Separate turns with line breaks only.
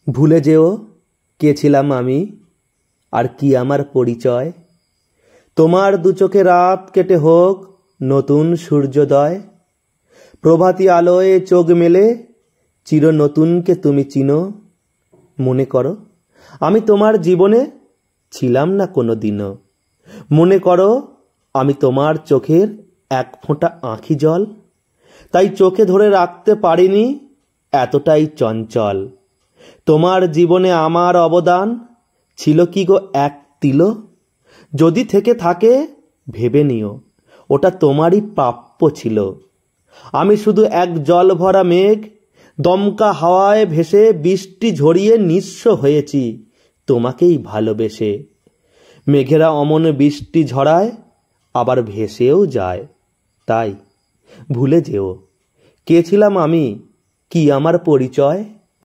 ভুলে যেও কে ছিলাম আমি আর কি আমার পরিচয়। তোমার দু চোখে রাত কেটে হোক নতুন সূর্যোদয়। প্রভাতী আলোয় চোখ মেলে চির নতুনকে তুমি চিনো। মনে করো আমি তোমার জীবনে ছিলাম না কোনো দিনও। মনে করো আমি তোমার চোখের এক ফোঁটা আঁখি জল, তাই চোখে ধরে রাখতে পারিনি এতটাই চঞ্চল। তোমার জীবনে আমার অবদান ছিল কি গো এক তিলো? যদি থেকে থাকে ভেবে নিও ওটা তোমারই প্রাপ্য ছিল। আমি শুধু এক জল ভরা মেঘ, দমকা হাওয়ায় ভেসে বৃষ্টি ঝরিয়ে নিঃস্ব হয়েছি তোমাকেই ভালোবেসে। মেঘেরা অমন বৃষ্টি ঝরায় আবার ভেসেও যায়। তাই ভুলে যেও কে ছিলাম আমি, কি আমার পরিচয়।